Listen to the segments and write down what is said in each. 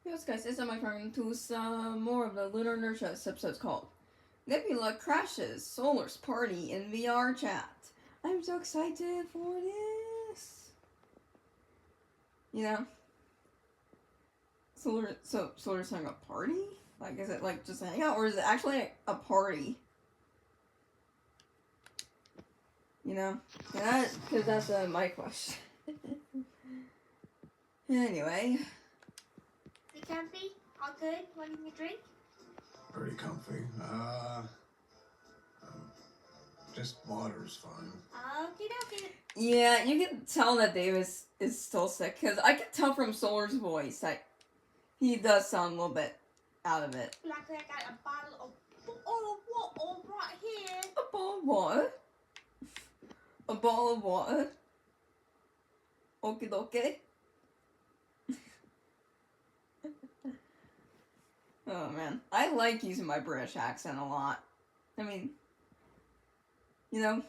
Yes, guys, it's my turn to some more of the Lunar and Earth Show. This episode's called Nebula Crashes Solar's Party in VR Chat. I'm so excited for this. You know, Solar's having a party? Like, is it like just a hangout, or is it actually a party? You know, because that's my question. Anyway. You comfy? All good? Wanting a drink? Pretty comfy. Just water's fine. Okie dokie. Yeah, you can tell that Davis is still sick, because I can tell from Solar's voice that he does sound a little bit out of it. Luckily I got a bottle of water right here. A ball of water? A ball of water? Okie dokie. Oh man, I like using my British accent a lot. I mean, you know,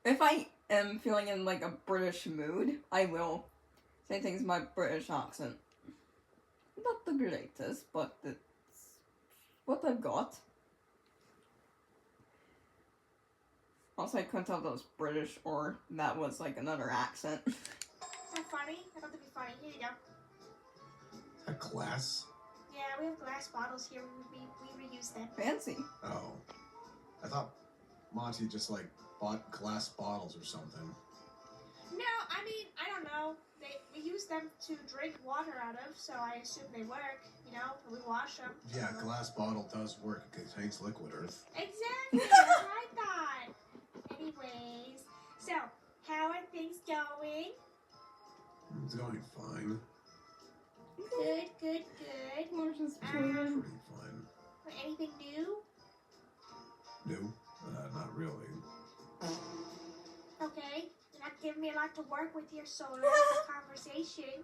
if I am feeling in like a British mood, I will say things in my British accent. Not the greatest, but it's what I've got. Also, I couldn't tell if that was British or that was like another accent. Is that funny? I thought that'd be funny. Here you go. A glass? Yeah, we have glass bottles here. We reuse them. Fancy. Oh. I thought Monty just like bought glass bottles or something. No, I mean, I don't know. We use them to drink water out of, so I assume they work. You know, we wash them. Yeah, a glass bottle does work. It contains liquid earth. Exactly. That's what I thought. Anyways, so how are things going? It's going fine. Good. Pretty fine. Anything new? New? Not really. Okay. You're not giving me a lot to work with here, Solar. Conversation.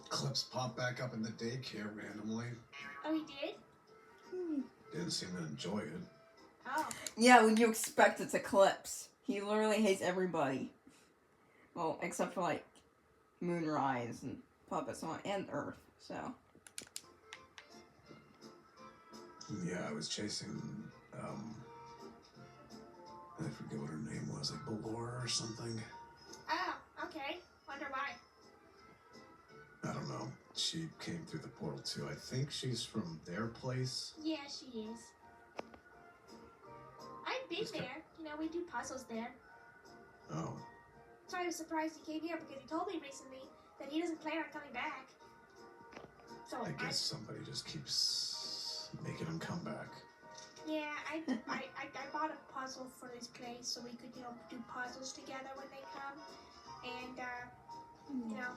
Clips pop back up in the daycare randomly. Oh, he did? Didn't seem to enjoy it. Oh. Yeah, when you expect it's Eclipse. He literally hates everybody. Well, except for like Moonrise and Puppets on and Earth, so. Yeah, I was chasing, I forget what her name was, like Belor or something. Oh, okay. Wonder why. I don't know. She came through the portal too. I think she's from their place. Yeah, she is. I've been there. You know, we do puzzles there. Oh. So I was surprised he came here because he told me recently that he doesn't plan on coming back. So I guess somebody just keeps making him come back. Yeah, I bought a puzzle for this place so we could, you know, do puzzles together when they come. And, you know,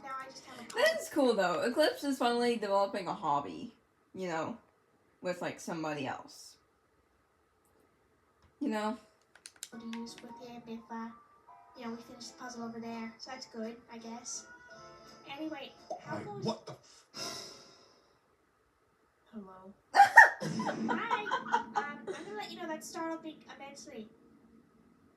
now I just have a puzzle. That is cool though. Eclipse is finally developing a hobby, you know, with like somebody else. You know? To use with him if, you know, we finish the puzzle over there. So that's good, I guess. Anyway, how Like, goes... what the Hello. Hi. I'm gonna let you know that startled me immensely.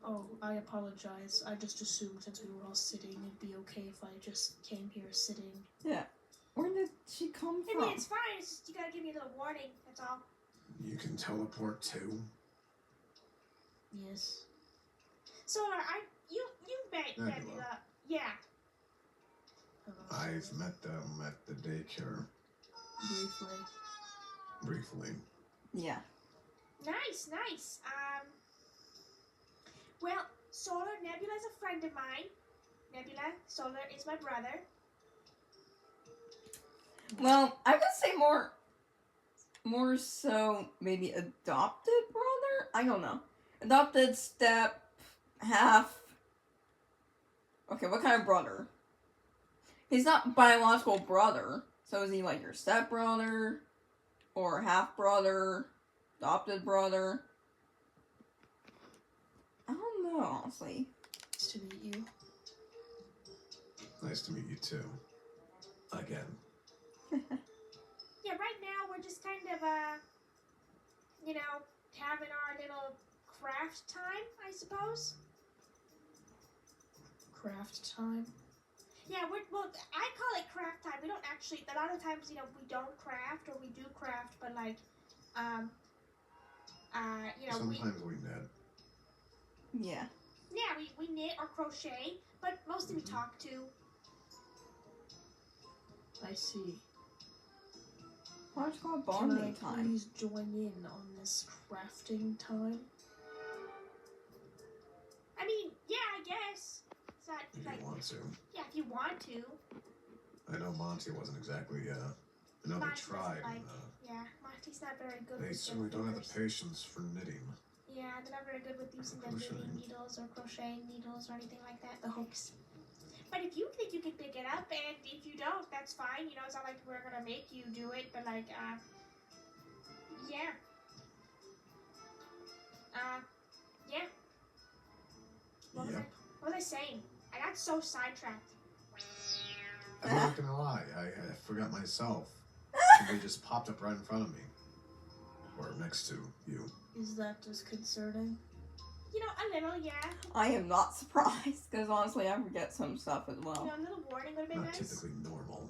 Oh, I apologize. I just assumed since we were all sitting, it'd be okay if I just came here sitting. Yeah. Where did she come I from? mean, it's fine. It's just you gotta give me a little warning. That's all. You can teleport too? Yes. Solar, you met Nebula. Nebula. Yeah. Hello. I've met them at the daycare briefly. Yeah. Nice. Well, Solar, Nebula's a friend of mine. Nebula, Solar is my brother. Well, I would say more so maybe adopted brother? I don't know. Adopted step, half. Okay, what kind of brother? He's not biological brother. So is he like your stepbrother? Or half brother? Adopted brother? I don't know, honestly. Nice to meet you. Nice to meet you too. Again. Yeah, right now we're just kind of, you know, having our little craft time, I suppose. Craft time. Yeah, well, I call it craft time. We don't actually, a lot of times, we don't craft, or we do craft, but like, Sometimes we knit. Yeah. we knit or crochet, but mostly we Mhm. talk too. I see. Why it's called Can I bonding time? please join in on this crafting time? I mean, yeah, I guess. It's not If like, you want to. yeah, if you want to. I know Monty wasn't exactly, I know they Monty doesn't tried. like- Yeah, Monty's not very good They with certainly their don't have the fingers. patience for knitting. Yeah, they're not very good with using the knitting Crocheting. needles or crocheting needles or anything like that, the hooks. But if you think you can pick it up, and if you don't, that's fine. It's not like we're gonna make you do it, but like, yeah. Yeah. What was I saying? I got so sidetracked. I'm not gonna lie, I forgot myself. They just popped up right in front of me. Or next to you. Is that disconcerting? A little, yeah. I am not surprised, because honestly, I forget some stuff as well. A little warning would have been Not nice. typically normal.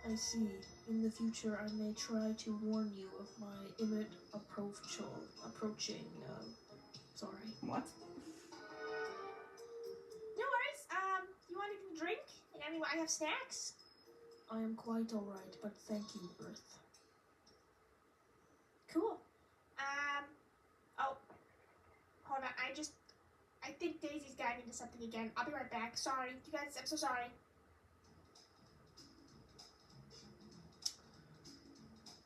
I see. In the future, I may try to warn you of my imminent approaching, sorry. What? No worries. You want anything to drink? I mean, I have snacks. I am quite alright, but thank you, Earth. Cool. Oh, hold on. I think Daisy's gotten into something again. I'll be right back. Sorry, you guys. I'm so sorry.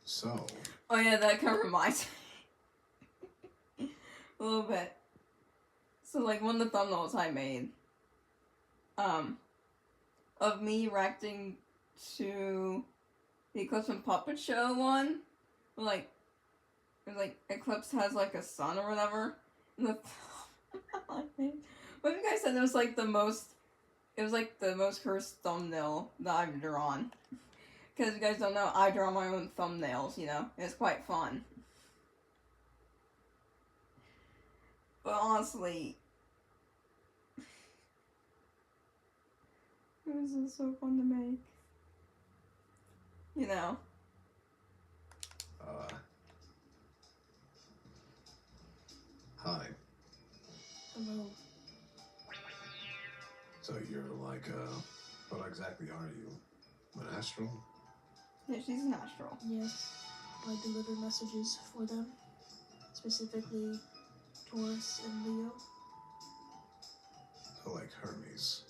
So, Oh yeah, that kind of reminds me. A little bit. So like one of the thumbnails I made, of me reacting to the Eclipse and Puppet Show one, like, Eclipse has like a son or whatever. And the what if you guys said it was like the most cursed thumbnail that I've drawn. Because you guys don't know, I draw my own thumbnails, It's quite fun. But honestly, it was just so fun to make. Hi. Hello. So you're like, what exactly are you? An astral? Yeah, she's an astral. Yes, I deliver messages for them, specifically Taurus and Leo. So like Hermes.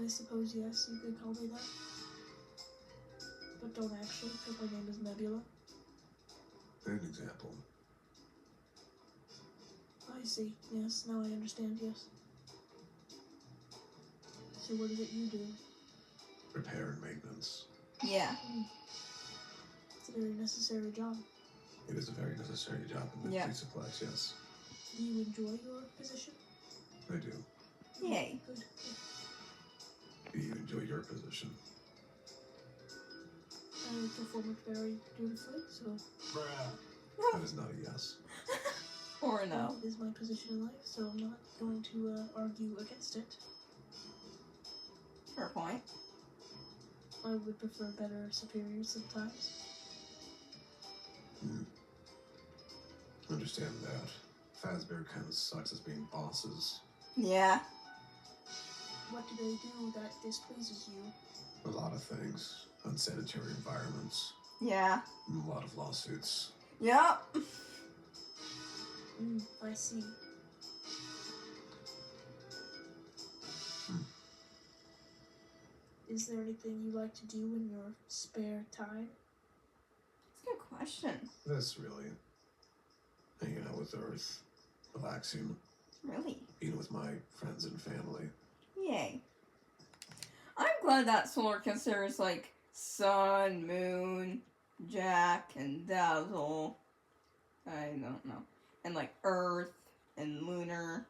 I suppose, yes, you could call me that. But don't actually, because my name is Nebula. An example. I see. Yes, now I understand, yes. So what is it you do? Repair and maintenance. Yeah. It's a very necessary job. It is a very necessary job in the Yeah. Suplex, yes. Do you enjoy your position? I do. Yay. Good. Do you enjoy your position? I perform it very dutifully, so That is not a yes. Or no. it is my position in life, so I'm not going to argue against it. Fair point. I would prefer better superiors sometimes. Understand that. Fazbear kind of sucks as being bosses. Yeah. What do they do that displeases you? A lot of things. Unsanitary environments. Yeah. A lot of lawsuits. Yep. I see. Is there anything you like to do in your spare time? That's a good question. This really. Hanging out with Earth. Relaxing. Really? Being with my friends and family. Yay. I'm glad that Solar considers like Sun, Moon, Jack, and Dazzle. I don't know. And like Earth and Lunar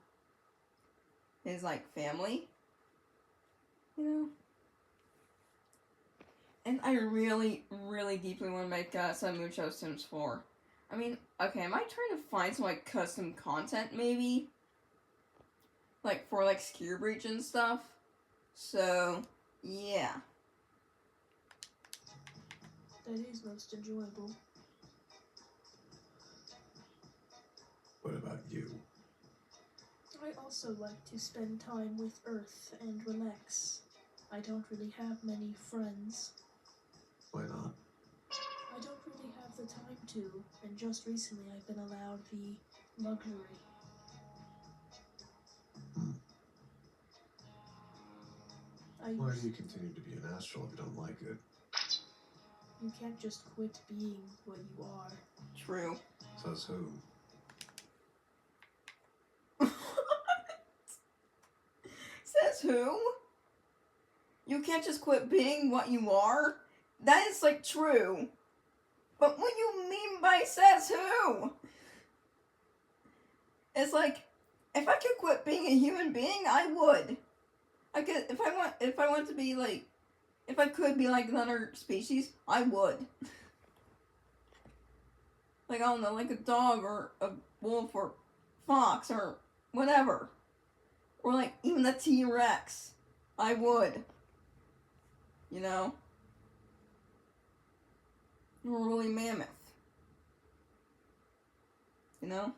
is like family. And I really, really deeply want to make some Mucho Sims 4. I mean, okay, I might try to find some like custom content maybe. Like for like Secure Breach and stuff. So, yeah. That is most enjoyable. What about you? I also like to spend time with Earth and relax. I don't really have many friends. Why not? I don't really have the time to, and just recently I've been allowed the luxury. Why do you continue to be an astral if you don't like it? You can't just quit being what you are. True. Says who? Says who? You can't just quit being what you are? That is, like, true. But what do you mean by says who? It's like, if I could quit being a human being, I would. I could, if I want to be, like, if I could be like another species, I would. Like, I don't know, like a dog or a wolf or fox or whatever. Or like even a T-Rex. I would. You know? Or a woolly mammoth. You know?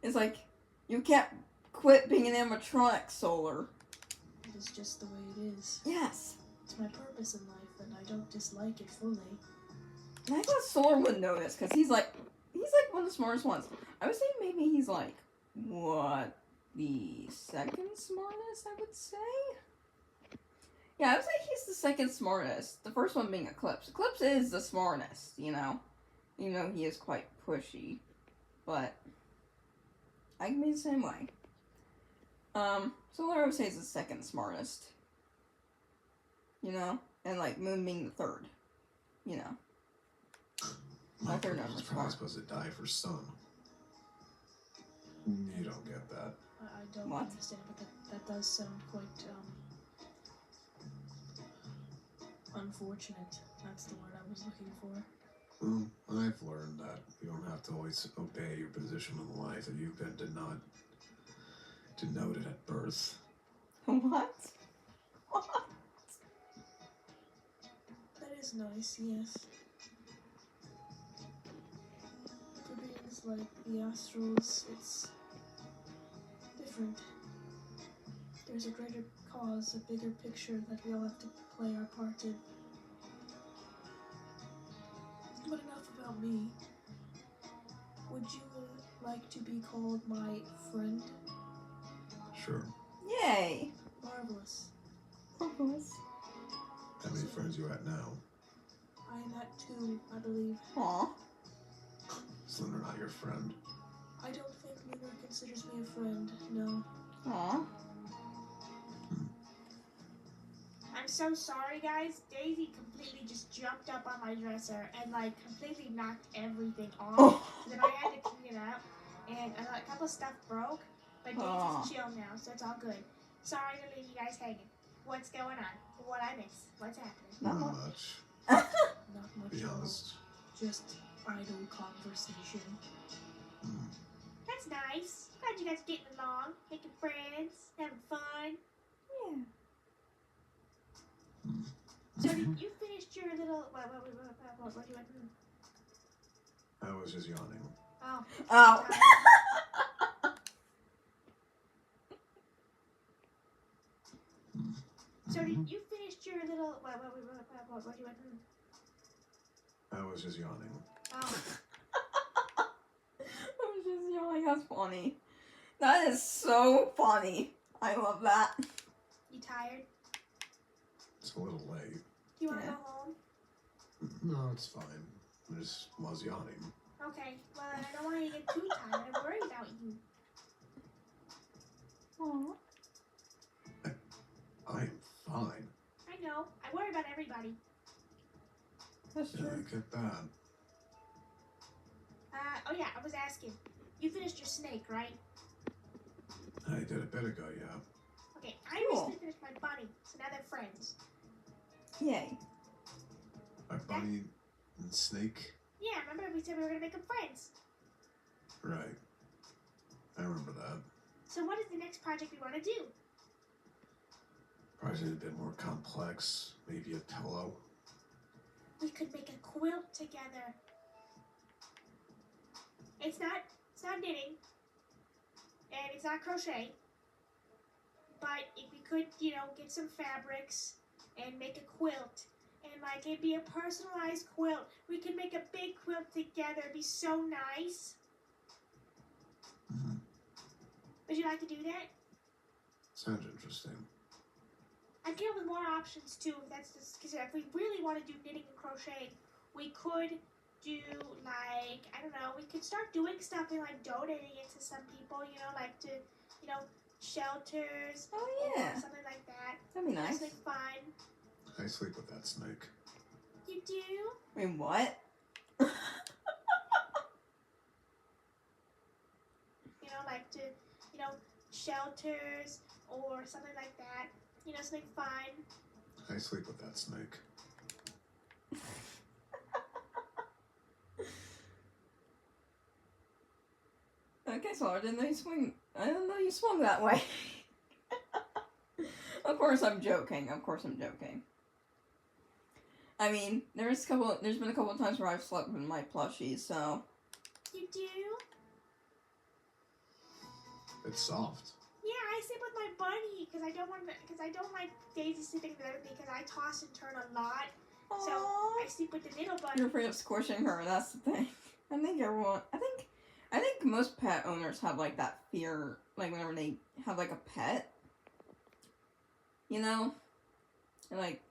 It's like, you can't quit being an animatronic, Solar. It is just the way it is. Yes. It's my purpose in life, and I don't dislike it fully. And I thought Solar would know this, because he's like one of the smartest ones. I would say maybe he's like, what, the second smartest, I would say? Yeah, I would say he's the second smartest. The first one being Eclipse. Eclipse is the smartest, you know? You know, he is quite pushy. But I can be the same way. Solar I would say is the second smartest. You know? And like Moon being the third. You know. My My third purpose is number's probably smart. supposed to die for Sun. You don't get that. I don't What? understand, but that does sound quite, unfortunate. That's the word I was looking for. Well, I've learned that you don't have to always obey your position in life that you've been denoted at birth. What? What? That is nice, yes. For beings like the Astrals, it's different. There's a greater cause, a bigger picture that we all have to play our part in. But enough about me. Would you like to be called my friend? Sure. Yay! Marvelous. Marvelous. How many friends you at now? I am at 2, I believe. Aw. So they're not your friend. I don't think Lunar considers me a friend, no. Aw. I'm so sorry, guys. Daisy completely just jumped up on my dresser and like completely knocked everything off. Oh. So then I had to clean it up, and a couple of stuff broke. But Aw. Daisy's chill now, so it's all good. Sorry to leave you guys hanging. What's going on? What I miss? What's happening? Not Not much. much. Not much Be at all. honest. Just idle conversation. That's nice. Glad you guys are getting along, making friends, having fun. Yeah. So you finished your little what do you want to do? I was just yawning. Oh. Oh. So you finished your little what do you want to do? I was just yawning. Oh. I was just yelling. That's funny. That is so funny. I love that. You tired? It's a little late. Do you want to Yeah. go home? No, it's fine. I just was yawning. Okay. Well, I don't want you to get too tired. I worry about you. Aw. I'm fine. I know. I worry about everybody. That's Yeah, true. I get that. Oh yeah, I was asking. You finished your snake, right? I did a bit ago, yeah. Okay, I Cool. recently finished my bunny, so now they're friends. Yay. My bunny and snake. Yeah, remember we said we were gonna make them friends? Right. I remember that. So what is the next project we want to do? Probably a bit more complex. Maybe a pillow. We could make a quilt together. It's not knitting, and it's not crochet. But if we could, get some fabrics and make a quilt, and like it'd be a personalized quilt. We could make a big quilt together. It'd be so nice. Mm-hmm. Would you like to do that? Sounds interesting. I came up with more options too. Because if we really want to do knitting and crocheting, we could do like, I don't know, we could start doing stuff and like donating it to some people, like to, shelters. Oh, yeah. Or something like that. That'd be nice. Something fun. I sleep with that snake. You do? Wait, what? Like to, shelters or something like that. Something fun. I sleep with that snake. Okay, so I didn't know you swung that way. Of course I'm joking. I mean, there's been a couple of times where I've slept with my plushies, so. You do? It's soft. Yeah, I sleep with my bunny because I don't like Daisy sleeping there with me because I toss and turn a lot. Aww. So I sleep with the little bunny. You're afraid of squishing her, that's the thing. I think most pet owners have like that fear, like whenever they have like a pet. And like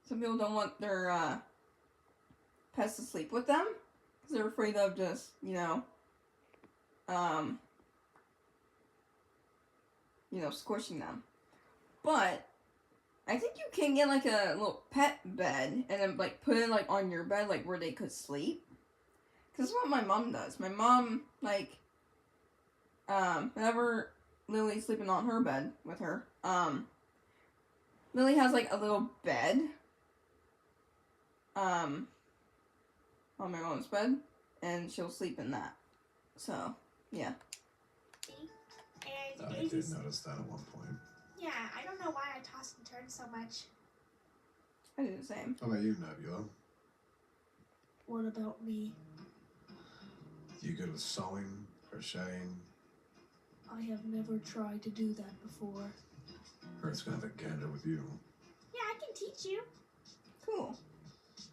some people don't want their pets to sleep with them because they're afraid of just, squishing them. But I think you can get like a little pet bed and then like put it like on your bed, like where they could sleep. Cause that's what my mom does. My mom whenever Lily's sleeping on her bed with her, Lily has like a little bed, on my mom's bed, and she'll sleep in that. So yeah. And I did notice that at one point. Yeah, I don't know why I toss and turn so much. I do the same. How about you, Nebula? What about me? You good with sewing, crocheting? I have never tried to do that before. Earth's gonna have a gander with you. Yeah, I can teach you. Cool.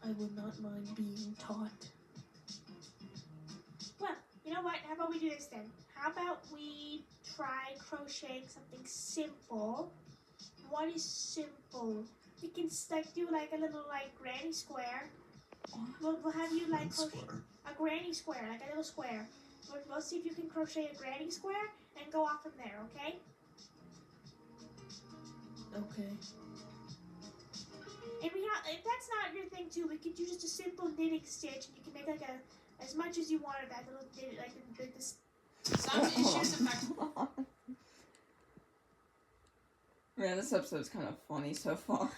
I would not mind being taught. Well, you know what? How about we do this then? How about we try crocheting something simple? What is simple? We can do like a little granny square. We'll have you crochet a granny square, like a little square. We'll see if you can crochet a granny square and go off from there, okay? Okay. And if that's not your thing too, we could do just a simple knitting stitch, and you can make as much as you want of that little knit, some issues affect. Man, this episode's kind of funny so far.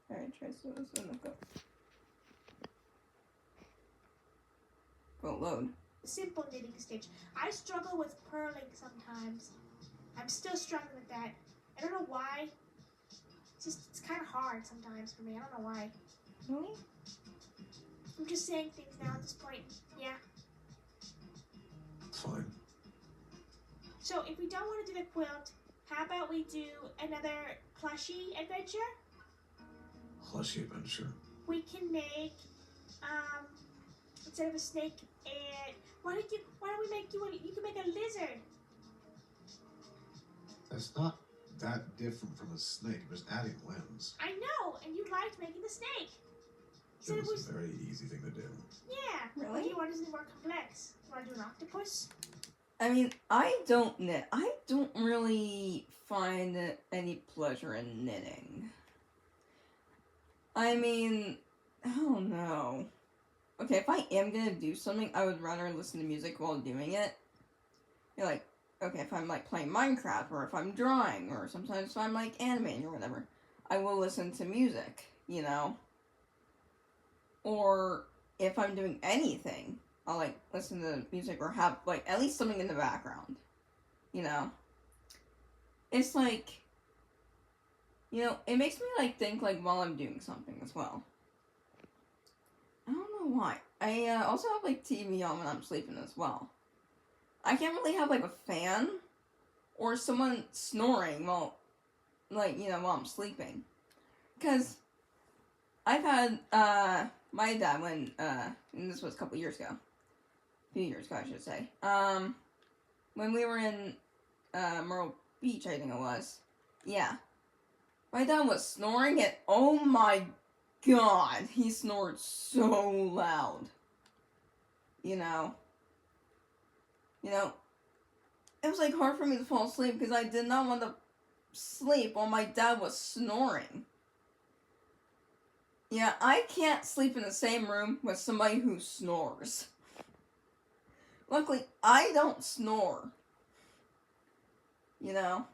Alright, try so go. Go load. Simple knitting stitch. I struggle with purling sometimes. I'm still struggling with that. I don't know why. It's kind of hard sometimes for me. I don't know why. Really? I'm just saying things now at this point. Yeah. It's fine. So if we don't want to do the quilt, how about we do another plushie adventure? Plushie adventure. We can make, instead of a snake, and why don't we make you can make a lizard. That's not that different from a snake. It was adding limbs. I know, and you liked making the snake. You said It was a very easy thing to do. Yeah. Really? Or do you want something more complex? You want to do an octopus? I mean, I don't knit. I don't really find any pleasure in knitting. I mean, I don't know. Okay, if I am gonna do something, I would rather listen to music while doing it. Okay, if I'm playing Minecraft, or if I'm drawing, or sometimes if I'm animating or whatever, I will listen to music, Or if I'm doing anything, I'll like listen to music or have like at least something in the background. You know, it's like, you know, it makes me like think like while I'm doing something as well. I don't know why. I also have like TV on when I'm sleeping as well. I can't really have like a fan or someone snoring while, like, you know, while I'm sleeping. Because I've had, my dad when, and this was a couple years ago. A few years ago, I should say. When we were in, Myrtle Beach, I think it was. Yeah. My dad was snoring and oh my god, he snored so loud. You know, it was like hard for me to fall asleep because I did not want to sleep while my dad was snoring. Yeah, I can't sleep in the same room with somebody who snores. Luckily, I don't snore. You know?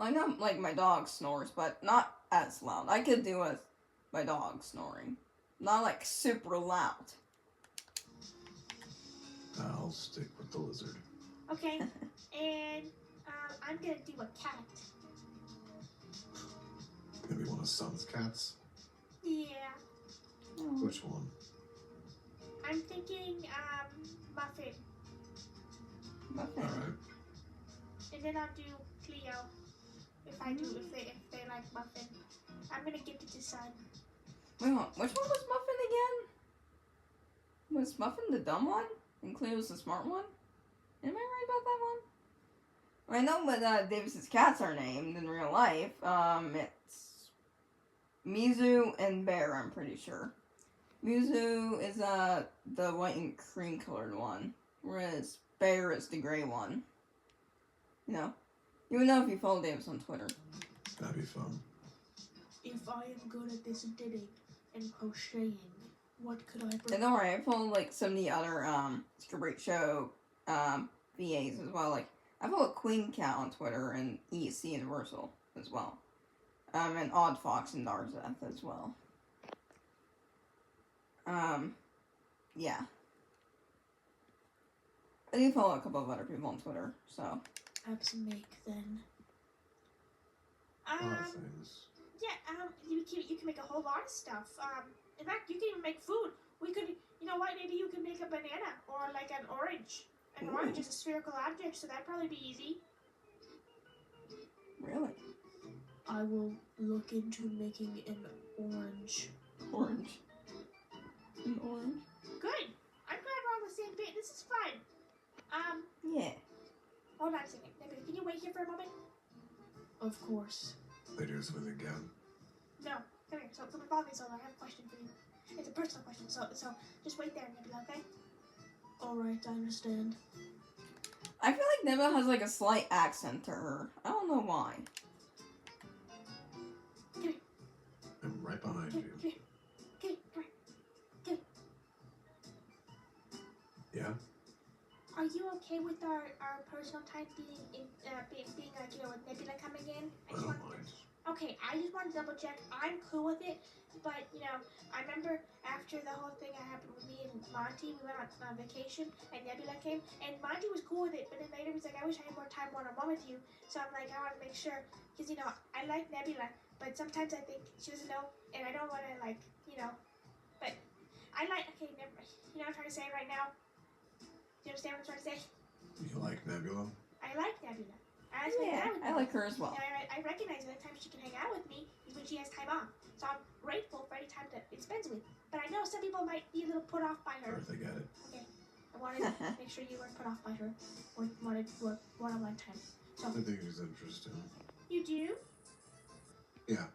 I know, like, my dog snores, but not as loud. I could do with my dog snoring. Not, like, super loud. I'll stick with the lizard. Okay, and I'm gonna do a cat. Maybe one of Son's cats? Yeah, Which one? I'm thinking Muffin, Muffin. Alright. and then I'll do Cleo. If they like Muffin, I'm gonna give it to Son. Wait, hold on. Which one was Muffin again? Was Muffin the dumb one? And Cleo's the smart one? Am I right about that one? I know what Davis's cats are named in real life. It's Mizu and Bear, I'm pretty sure. Mizu is the white and cream colored one, whereas Bear is the gray one. You know, you would know if you follow Davis on Twitter. That'd be fun. If I am good at this knitting and crocheting, what could I And bring? don't worry, I follow like so many other Straight Show VAs as well. Like I follow Queen Cat on Twitter and ESC Universal as well. And Odd Fox and Darzeth as well. Yeah. I do follow a couple of other people on Twitter, so. Have some make then. A lot of things. Yeah, you can make a whole lot of stuff. In fact, you can even make food. We could, you know what? Maybe you can make a banana or like an orange. An Ooh. orange is a spherical object, so that'd probably be easy. Really? I will look into making an orange. Orange. An orange? Good. I'm glad we're on the same page. This is fun. Yeah. Hold on a second. Nebula, can you wait here for a moment? Of course. They do something again. No. Come here. So, follow me, Solar. I have a question for you. It's a personal question. So just wait there, Nebula, okay? Alright, I understand. I feel like Nebula has like a slight accent to her. I don't know why. I'm right behind Come you. here. Come here. Yeah? Are you okay with our personal time being like, you know, with Nebula coming in? I don't mind. Okay, I just want to double check. I'm cool with it, but you know, I remember after the whole thing that happened with me and Monty, we went on vacation and Nebula came, and Monty was cool with it, but then later he's like, I wish I had more time one-on-one with you. So I'm like, I want to make sure, because you know, I like Nebula, but sometimes I think she doesn't know, and I don't want to like, you know, but I like. Okay, never. You know what I'm trying to say right now. Do you understand what I'm trying to say? You like Nebula? I like Nebula. I like spending Yeah, time with I her. like her as well. And I recognize that times she can hang out with me is when she has time off. So I'm grateful for any time that it spends with me. But I know some people might be a little put off by her. Or if they get it. Okay. I wanted to make sure you weren't put off by her or wanted one-on-one time. So I think he's interesting. you do? Yeah.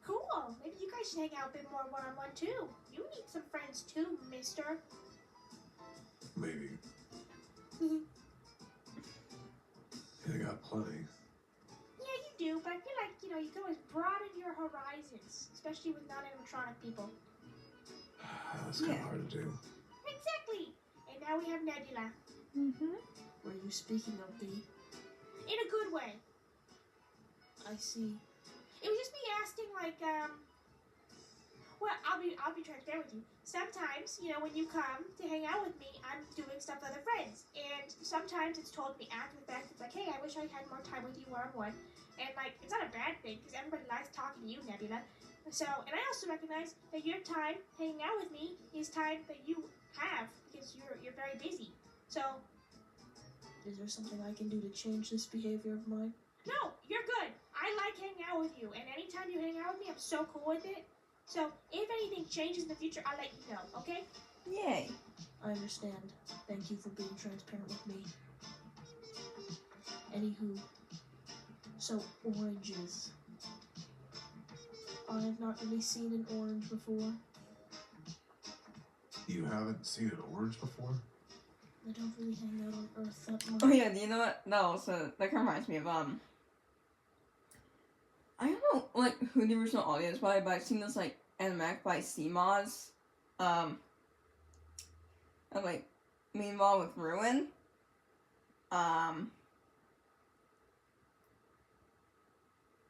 Cool. Maybe you guys should hang out a bit more one-on-one too. You need some friends too, mister. Maybe. They got plenty. Yeah, you do, but I feel like, you know, you can always broaden your horizons, especially with non-animatronic people. That's kind of Yeah. hard to do. Exactly. And now we have Nebula. Mm-hmm. Were you speaking of the... In a good way. I see. It was just me asking, like, Well, I'll be transparent with you. Sometimes, you know, when you come to hang out with me, I'm doing stuff with other friends, and sometimes it's told me after the fact. It's like, hey, I wish I had more time with you one-on-one, and like, it's not a bad thing because everybody likes talking to you, Nebula. So, and I also recognize that your time hanging out with me is time that you have because you're very busy. So, Is there something I can do to change this behavior of mine? no, you're good. I like hanging out with you, and anytime you hang out with me, I'm so cool with it. So, if anything changes in the future, I'll let you know, okay? Yay. I understand. Thank you for being transparent with me. Anywho, so oranges. I have not really seen an orange before. You haven't seen an orange before? I don't really hang out on Earth that much. Oh yeah, do you know what? No, so that kind of reminds me of I don't know like who the original audio is by, but I've seen this like animatic by CMOS. And like meanwhile with Ruin.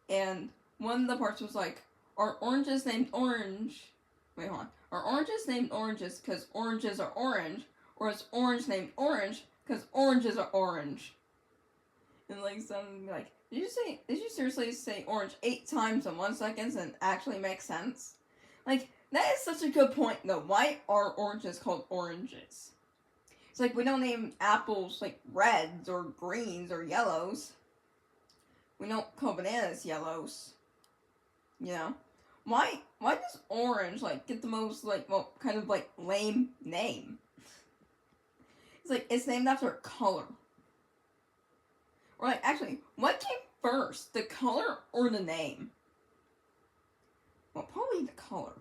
And one of the parts was like, are oranges named orange? Wait, hold on. Are oranges named oranges because oranges are orange, or is orange named orange because oranges are orange? And like some like, did you seriously say orange 8 times in 1 second and actually make sense? Like, that is such a good point though. Why are oranges called oranges? It's like we don't name apples like reds or greens or yellows. We don't call bananas yellows. You know? Why does orange like get the most like, well, kind of like lame name? It's like it's named after a color. Or like, actually, what came first, the color or the name? Well, probably the color.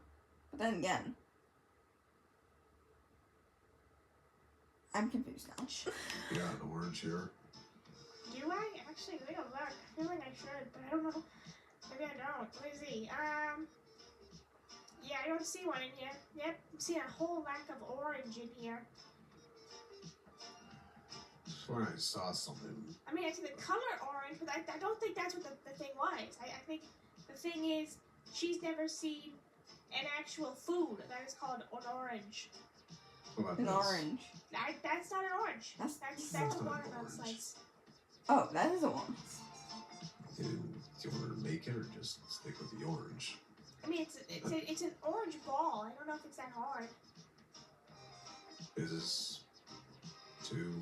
But then again, I'm confused now. You got an orange here. Do I? Actually, let me go look. I feel like I should, but I don't know. Maybe I don't. Let me see. Yeah, I don't see one in here. Yep, I'm seeing a whole lack of orange in here. Swear I saw something. I mean, I see the color orange, but I don't think that's what the thing was. I think the thing is, she's never seen an actual food that is called an orange. What about An this? orange. That's not an orange. That's That's not a an watermelon orange. slice. Oh, that is a one. Do you want her to make it or just stick with the orange? I mean, it's an orange ball. I don't know if it's that hard. Is this too...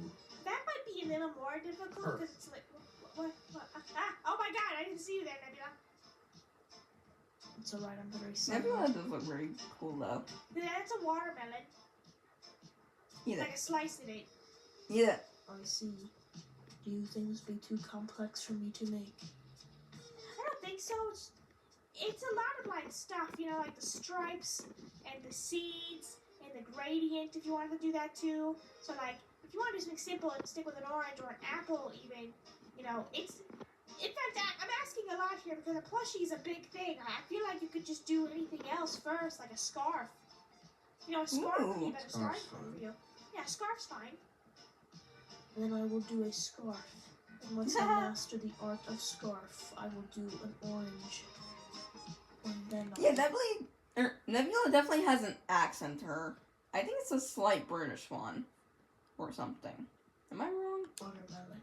That might be a little more difficult because it's like what? Oh my God! I didn't see you there, Nebula. It's alright, I'm very sorry. Nebula does look very cool though. That's a watermelon. Either. Like a slice of it. Yeah. I see. Do you things be too complex for me to make? I don't think so. It's a lot of like stuff, you know, like the stripes and the seeds and the gradient. If you wanted to do that too. So like, if you want to do something simple and stick with an orange or an apple, even, you know, it's. In fact, I'm asking a lot here because a plushie is a big thing. I feel like you could just do anything else first, like a scarf. You know, a scarf would be a better starting Scarf's point fine. for you. Yeah, scarf's fine. Then I will do a scarf. And once I master the art of scarf, I will do an orange. And then I'll Yeah, Nebula definitely has an accent to her. I think it's a slight British one. Or something. Am I wrong? watermelon.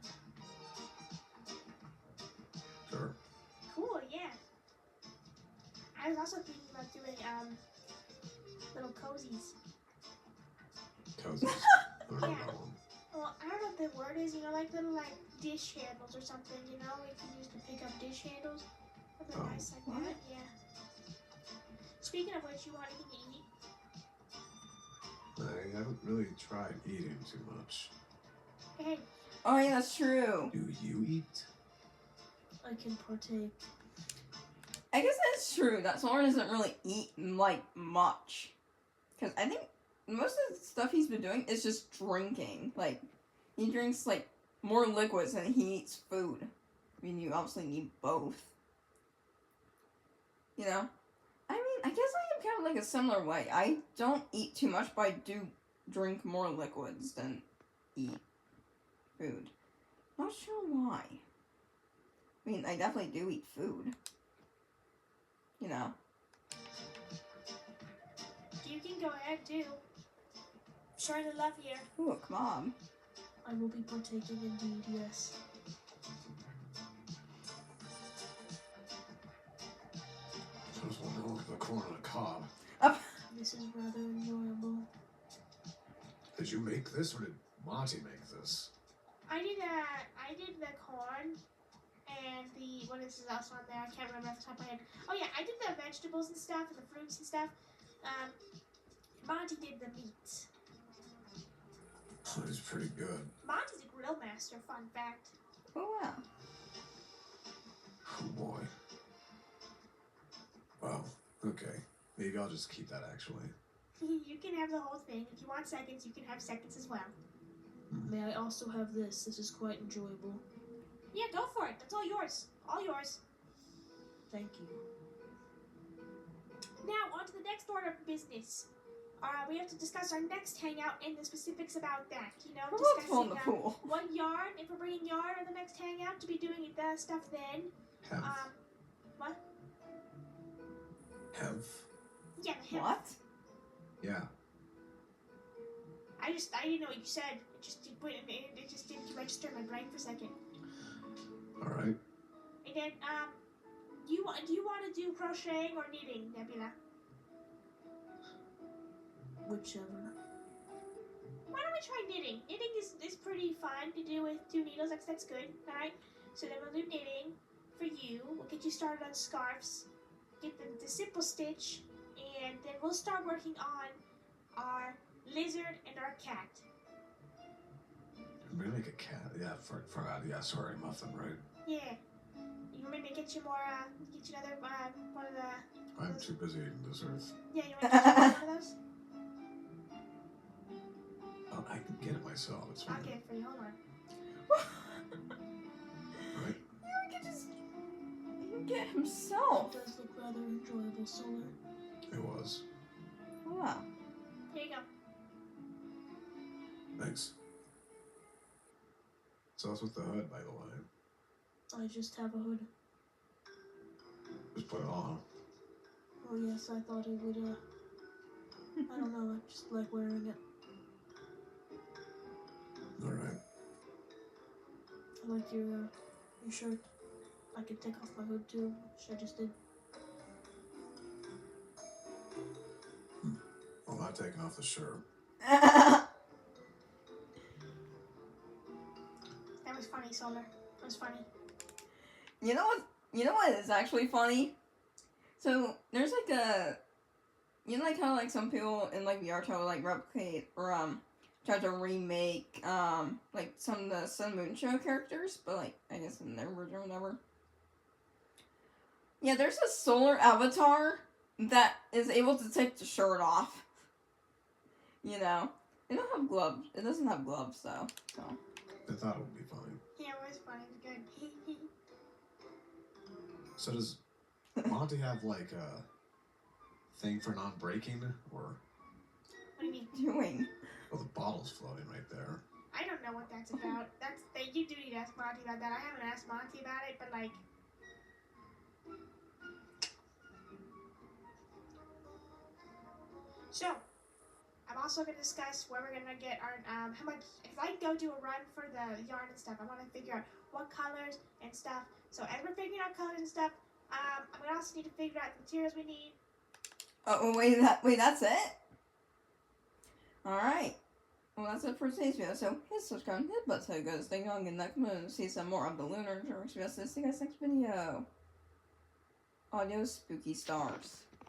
Sure. Cool, yeah. I was also thinking about doing little cozies. Cozies. I don't know Yeah. that one. Well, I don't know what the word is, you know, like little like dish handles or something, you know, you can use to pick up dish handles. Something Oh. nice like What? that, yeah. Speaking of which, you want anything to eat? I haven't really tried eating too much. Hey, Oh yeah, that's true. Do you eat? I can partake. I guess that's true. That Soren doesn't really eat like much. Because I think most of the stuff he's been doing is just drinking. Like, he drinks like more liquids than he eats food. I mean, you obviously need both. You know? I mean, I guess I am kind of like a similar way. I don't eat too much, but I do drink more liquids than eat food. Not sure why. I mean, I definitely do eat food. You know. go ahead too. Showing the love here. Ooh, come on. I will be partaking indeed, yes. So just want to look at the corn on the cob. This is rather enjoyable. Did you make this or did Monty make this? I did the corn and the what is else on there? I can't remember off the top of my head. Oh yeah, I did the vegetables and stuff and the fruits and stuff. Monty did the meat. Oh, it's pretty good. Monty's a grill master. Fun fact. Oh, wow. Oh boy. Well, okay. Maybe I'll just keep that actually. You can have the whole thing. If you want seconds, you can have seconds as well. May I also have this? This is quite enjoyable. Yeah, go for it. That's all yours. All yours. Thank you. Now, on to the next order of business. We have to discuss our next hangout and the specifics about that. You know, We're both on the discussing pool. what yarn, if we're bringing yarn or the next hangout to be doing the stuff then. Hemp. What? Hemp? Yeah, the hemp. What? Yeah. I didn't know what you said. It just didn't register in my brain for a second. Alright. And then, do you want to do crocheting or knitting, Nebula? Whichever. Why don't we try knitting? Knitting is pretty fun to do with 2 needles. That's good. All right. So then we'll do knitting for you. We'll get you started on scarves. Get the simple stitch, and then we'll start working on our lizard and our cat. I'm gonna make a cat. Yeah, forgot. Yeah, sorry, muffin, right? Yeah. You want me to get you more? Get you another one of the. I'm too busy eating dessert. Yeah, you want to get you one of those? Oh, I can get it myself. It's fine. I'll get it for you. Hold on. Right? You can just... He can get himself. It does look rather enjoyable, Solar. It was. Oh, wow. Here you go. Thanks. So what's with the hood, by the way? I just have a hood. Just put it on. Oh yes, I thought it would, I don't know, I just like wearing it. Alright. I like your shirt. I could take off my hood too, which I just did. I'm not taking off the shirt. That was funny, Solar. That was funny. You know what? You know what is actually funny? So there's like a, you know, like how like some people in like VR try to like replicate or try to remake like some of the Sun Moon Show characters, but like I guess in their version or whatever. Yeah, there's a solar avatar that is able to take the shirt off. You know, it don't have gloves. It doesn't have gloves though. So. I thought it would be funny. Yeah, it was funny. It was good. So does Monty have like a thing for non-breaking, or? What do you mean? Doing? Well, the bottle's floating right there. I don't know what that's about. You do need to ask Monty about that. I haven't asked Monty about it, but like. So, I'm also going to discuss where we're going to get our, how much, if I go do a run for the yarn and stuff, I want to figure out what colors and stuff. So as we're figuring out colors and stuff, I'm going to also need to figure out the materials we need. Oh, wait, that's it? Alright. Well, that's it for today's video. So, hit subscribe, hit button so you guys stay young and next month see some more of the Lunar and Earth Show. See you guys next video. Audio Spooky Stars.